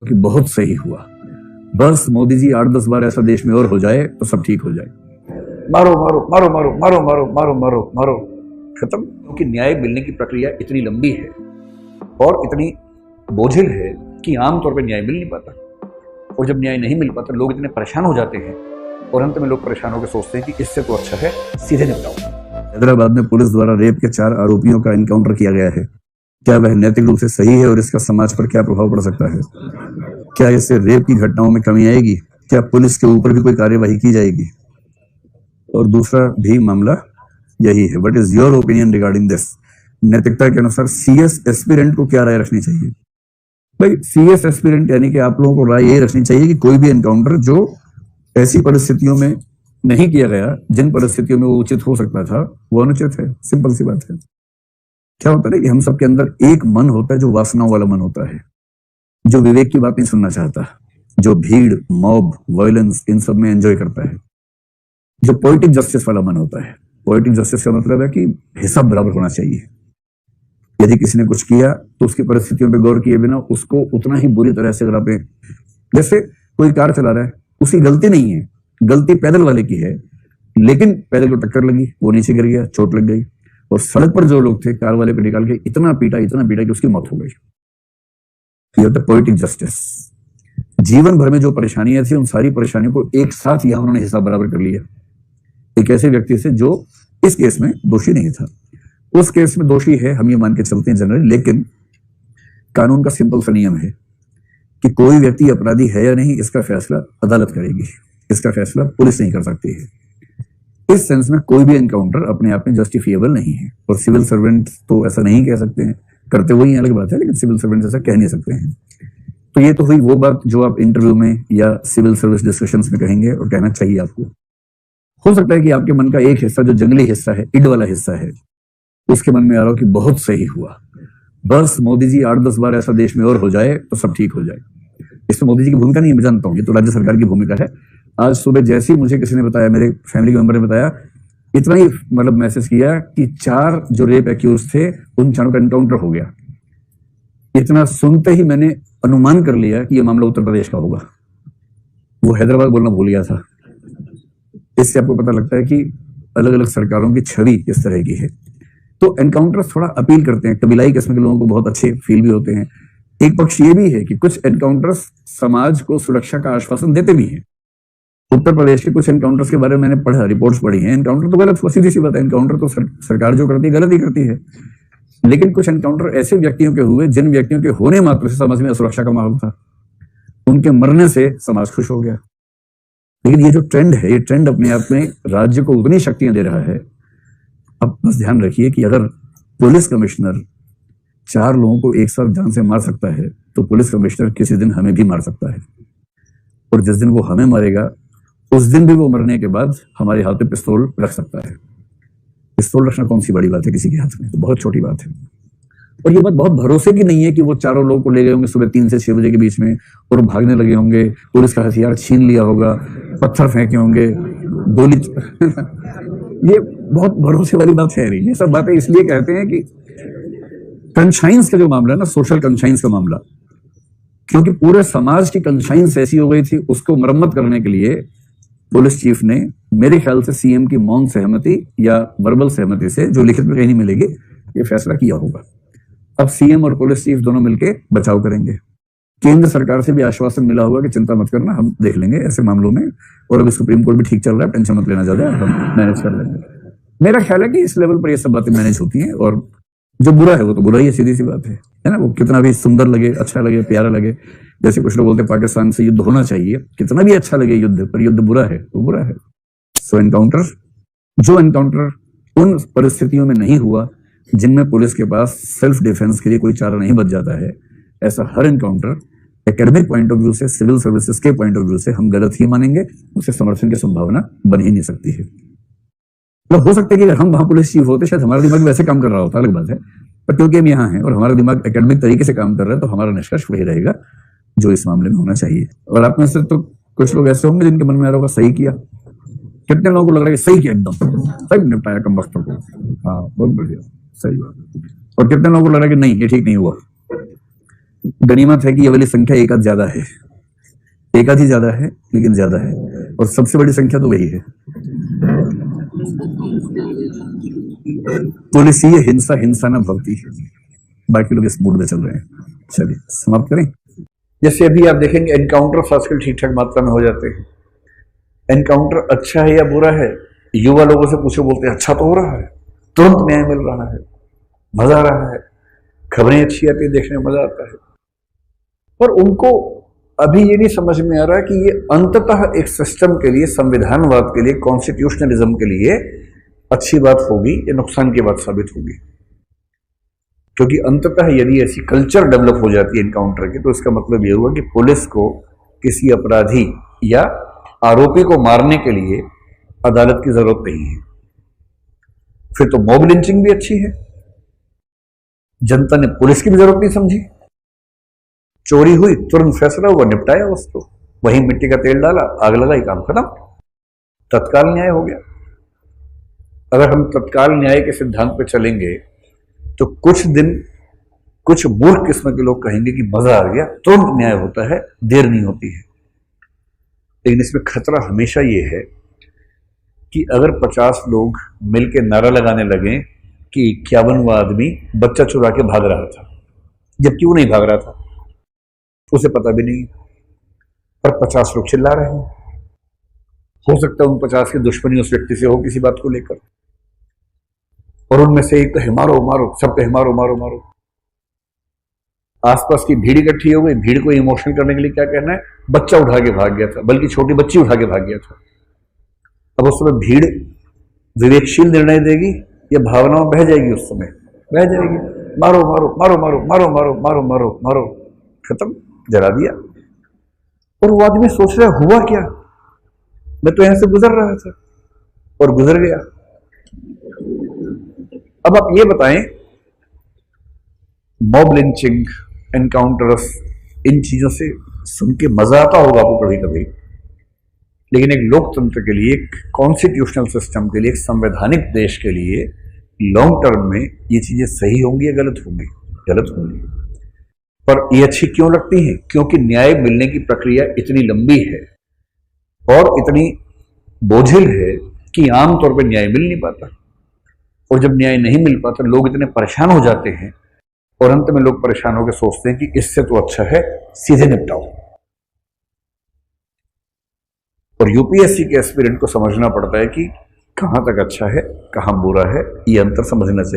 कि बहुत सही हुआ। बस मोदी जी 8-10 बार ऐसा देश में और हो जाए तो सब ठीक हो जाए। मारो मारो मारो मारो मारो मारो मारो मारो मारो, खत्म। क्योंकि न्याय मिलने की प्रक्रिया इतनी लंबी है और इतनी बोझिल है कि आमतौर पर न्याय मिल नहीं पाता। और जब न्याय नहीं मिल पाता लोग इतने परेशान हो जाते हैं और अंत में लोग परेशान होकर सोचते हैं कि इससे तो अच्छा है सीधे निपटाओ। हैदराबाद में पुलिस द्वारा रेप के 4 आरोपियों का एनकाउंटर किया गया है। क्या वह नैतिक रूप से सही है और इसका समाज पर क्या प्रभाव पड़ सकता है? क्या इससे रेप की घटनाओं में कमी आएगी? क्या पुलिस के ऊपर भी कोई कार्यवाही की जाएगी? और दूसरा भी मामला यही है, what is your opinion regarding this? नैतिकता के अनुसार सीएस एस्पिरेंट को क्या राय रखनी चाहिए? भाई सीएस एस्पिरेंट यानी कि आप लोगों को राय ये रखनी चाहिए कि कोई भी एनकाउंटर जो ऐसी परिस्थितियों में नहीं किया गया जिन परिस्थितियों में वो उचित हो सकता था वो अनुचित है। सिंपल सी बात है। क्या होता है कि हम सबके अंदर एक मन होता है जो वासनाओं वाला मन होता है, जो विवेक की बात नहीं सुनना चाहता, जो भीड़, मॉब, वायलेंस इन सब में एंजॉय करता है, जो पोएटिक जस्टिस वाला मन होता है। पोएटिक जस्टिस का मतलब है कि हिसाब बराबर होना चाहिए। यदि किसी ने कुछ किया तो उसकी परिस्थितियों पर गौर किए बिना उसको उतना ही बुरी तरह से अगर आप, जैसे कोई कार चला रहा है, उसकी गलती नहीं है, गलती पैदल वाले की है, लेकिन पैदल को टक्कर लगी, वो नीचे गिर गया, चोट लग गई, और सड़क पर जो लोग थे कार वाले को निकाल के इतना पीटा कि उसकी मौत हो गई। ये होता है पोएटिक जस्टिस। जीवन भर में जो परेशानियां थी उन सारी परेशानियों को एक साथ यहां उन्होंने हिसाब बराबर कर लिया एक ऐसे व्यक्ति से जो इस केस में दोषी नहीं था। उस केस में दोषी है, हम ये मान के चलते हैं जनरली, लेकिन कानून का सिंपल सा नियम है कि कोई व्यक्ति अपराधी है या नहीं इसका फैसला अदालत करेगी, इसका फैसला पुलिस नहीं कर सकती है। इस सेंस में कोई भी एनकाउंटर अपने आप में जस्टिफिएबल नहीं है। और सिविल सर्वेंट तो ऐसा नहीं कह सकते हैं, करते वही अलग बात है, लेकिन सिविल सर्वेंट ऐसा कह नहीं सकते हैं। तो ये तो हुई वो बात जो आप इंटरव्यू में या सिविल सर्विस डिस्कशंस में कहेंगे और कहना चाहिए आपको। हो सकता है कि आपके मन का एक हिस्सा जो जंगली हिस्सा है, इड वाला हिस्सा है, उसके मन में आ रहा हो कि बहुत सही हुआ, बस मोदी जी 8-10 बार ऐसा देश में और हो जाए तो सब ठीक हो जाए। इसमें मोदी जी की भूमिका नहीं है, मैं जानता हूँ, ये तो राज्य सरकार की भूमिका है। आज सुबह जैसे ही मुझे किसी ने बताया, मेरे फैमिली के मेंबर ने बताया, इतना ही मतलब मैसेज किया कि 4 जो रेप एक्यूज थे उन 4 का एनकाउंटर हो गया। इतना सुनते ही मैंने अनुमान कर लिया कि यह मामला उत्तर प्रदेश का होगा। वो हैदराबाद बोलना भूल गया था। इससे आपको पता लगता है कि अलग अलग सरकारों की छवि किस तरह की है। तो एनकाउंटर थोड़ा अपील करते हैं, कबीलाई किस्म के लोगों को बहुत अच्छे फील भी होते हैं। एक पक्ष ये भी है कि कुछ एनकाउंटर्स समाज को सुरक्षा का आश्वासन देते भी हैं। उत्तर प्रदेश के कुछ एनकाउंटर्स के बारे में मैंने पढ़ा, रिपोर्ट्स पढ़ी हैं। एनकाउंटर तो गलत, सीधी सी बात है, एनकाउंटर तो सरकार जो करती है गलत ही करती है। लेकिन कुछ एनकाउंटर ऐसे व्यक्तियों के हुए जिन व्यक्तियों के होने मात्र से समाज में असुरक्षा का माहौल था, उनके मरने से समाज खुश हो गया। लेकिन ये जो ट्रेंड है, ये ट्रेंड अपने आप में राज्य को उतनी शक्तियां दे रहा है। अब बस ध्यान रखिए कि अगर पुलिस कमिश्नर 4 लोगों को एक साथ जान से मार सकता है तो पुलिस कमिश्नर किसी दिन हमें भी मार सकता है। और जिस दिन वो हमें मारेगा उस दिन भी वो मरने के बाद हमारे हाथ पे पिस्तौल रख सकता है। पिस्तौल रखना कौन सी बड़ी बात है किसी के हाथ में, तो बहुत छोटी बात है। और ये बात बहुत भरोसे की नहीं है कि वो 4 लोगों को ले गए होंगे सुबह 3 से 6 बजे के बीच में और भागने लगे होंगे, पुलिस का हथियार छीन लिया होगा, पत्थर फेंके होंगे, गोली ये बहुत भरोसे वाली बात है नहीं। ये सब बातें इसलिए कहते हैं कि कंशाइंस का जो मामला है ना, सोशल कंशाइंस का मामला, क्योंकि पूरे समाज की कंशाइंस ऐसी हो गई थी, उसको मरम्मत करने के लिए पुलिस चीफ ने मेरे ख्याल से सीएम की मौन सहमति या वर्बल सहमति से, जो लिखित में कहीं नहीं मिलेगी, ये फैसला किया होगा। अब सीएम और पुलिस चीफ दोनों मिलकर बचाव करेंगे। केंद्र सरकार से भी आश्वासन मिला होगा कि चिंता मत करना, हम देख लेंगे ऐसे मामलों में, और अभी सुप्रीम कोर्ट भी ठीक चल रहा है, टेंशन मत लेना ज्यादा, हम मैनेज कर लेंगे। मेरा ख्याल है कि इस लेवल पर ये सब बातें मैनेज होती हैं, और जो बुरा है वो तो बुरा ही है, सीधी सी बात है ना। वो कितना भी सुंदर लगे, अच्छा लगे, प्यारा लगे, जैसे कुछ लोग बोलते हैं पाकिस्तान से युद्ध होना चाहिए, कितना भी अच्छा लगे युद्ध, पर युद्ध बुरा है वो बुरा है। सो एनकाउंटर उन परिस्थितियों में नहीं हुआ जिनमें पुलिस के पास सेल्फ डिफेंस के लिए कोई चारा नहीं बच जाता है, ऐसा हर encounter academic point of view से, सिविल सर्विसेज के पॉइंट ऑफ व्यू से हम गलत ही मानेंगे, उसे समर्थन की संभावना बन ही नहीं सकती है। तो हो सकता है कि अगर हम वहां पुलिस चीफ होते शायद हमारा दिमाग वैसे काम कर रहा होता, अलग बात है, पर क्योंकि हम यहाँ हैं और हमारा दिमाग एकेडमिक तरीके से काम कर रहा है तो हमारा निष्कर्ष वही रहेगा जो इस मामले में होना चाहिए। और आप में से तो कुछ लोग ऐसे होंगे जिनके मन में आ रहा होगा सही किया। कितने लोगों को लग रहा है सही किया, एकदम सही निपटाया कम वक्तों को, हाँ बहुत बढ़िया, सही बात। और कितने लोगों को लग रहा है कि नहीं ये ठीक नहीं हुआ, गनीमत है कि ये वाली संख्या एक आध ज्यादा है, एक आध ही ज्यादा है लेकिन ज्यादा है, और सबसे बड़ी संख्या तो वही है। पुलिस ही हिंसा हिंसा न भवती, बाकी लोग इस मूड में चल रहे हैं। चलिए समाप्त करें। जैसे अभी आप देखेंगे एनकाउंटर आजकल ठीक ठाक मात्रा में हो जाते हैं। एनकाउंटर अच्छा है या बुरा है, युवा लोगों से पूछो, बोलते हैं अच्छा तो हो रहा है, तुरंत न्याय मिल रहा है, मजा आ रहा है, खबरें अच्छी आती है, देखने में मजा आता है। पर उनको अभी ये नहीं समझ में आ रहा कि ये अंततः एक सिस्टम के लिए, संविधानवाद के लिए, कॉन्स्टिट्यूशनलिज्म के लिए अच्छी बात होगी या नुकसान की बात साबित होगी। क्योंकि अंततः यदि ऐसी कल्चर डेवलप हो जाती है एनकाउंटर की, तो इसका मतलब ये हुआ कि पुलिस को किसी अपराधी या आरोपी को मारने के लिए अदालत की जरूरत नहीं है। फिर तो मॉब लिंचिंग भी अच्छी है, जनता ने पुलिस की भी जरूरत नहीं समझी। चोरी हुई, तुरंत फैसला हुआ, निपटाया उसको, वहीं मिट्टी का तेल डाला, आग लगाई, काम खत्म, तत्काल न्याय हो गया। अगर हम तत्काल न्याय के सिद्धांत पर चलेंगे तो कुछ दिन कुछ मूर्ख किस्म के लोग कहेंगे कि मजा आ गया, तुरंत न्याय होता है, देर नहीं होती है। लेकिन इसमें खतरा हमेशा ये है कि अगर 50 लोग मिलकर नारा लगाने लगे कि 51वां आदमी बच्चा चुरा के भाग रहा था, जबकि वो नहीं भाग रहा था, उसे पता भी नहीं, पर 50 लोग चिल्ला रहे हैं, हो सकता है उन 50 की दुश्मनी उस व्यक्ति से हो किसी बात को लेकर, और उनमें से एक कहे मारो मारो, सब कहे मारो मारो मारो। आसपास की भीड़ इकट्ठी हो गई, भीड़ को इमोशनल करने के लिए क्या कहना है, बच्चा उठा के भाग गया था, बल्कि छोटी बच्ची उठा के भाग गया था। अब उस समय भीड़ विवेकशील निर्णय देगी या भावनाओं बह जाएगी, उस समय बह जाएगी, मारो मारो मारो मारो मारो मारो मारो मारो मारो, खत्म, जला दिया। और वो आदमी सोच रहा हुआ क्या, मैं तो यहां से गुजर रहा था, और गुजर गया। अब आप ये बताएं, मॉब लिंचिंग, एनकाउंटर्स, इन चीजों से सुन के मजा आता होगा आपको कभी कभी, लेकिन एक लोकतंत्र के लिए, एक कॉन्स्टिट्यूशनल सिस्टम के लिए, एक संवैधानिक देश के लिए लॉन्ग टर्म में ये चीजें सही होंगी या गलत होंगी? गलत होंगी। पर ये अच्छी क्यों लगती हैं? क्योंकि न्याय मिलने की प्रक्रिया इतनी लंबी है और इतनी बोझिल है कि आमतौर पर न्याय मिल नहीं पाता, और जब न्याय नहीं मिल पाता लोग इतने परेशान हो जाते हैं, और अंत में लोग परेशान होकर सोचते हैं कि इससे तो अच्छा है सीधे निपटाओ। और यूपीएससी के एस्पिरेंट को समझना पड़ता है कि कहां तक अच्छा है, कहां बुरा है, ये अंतर समझना चाहिए।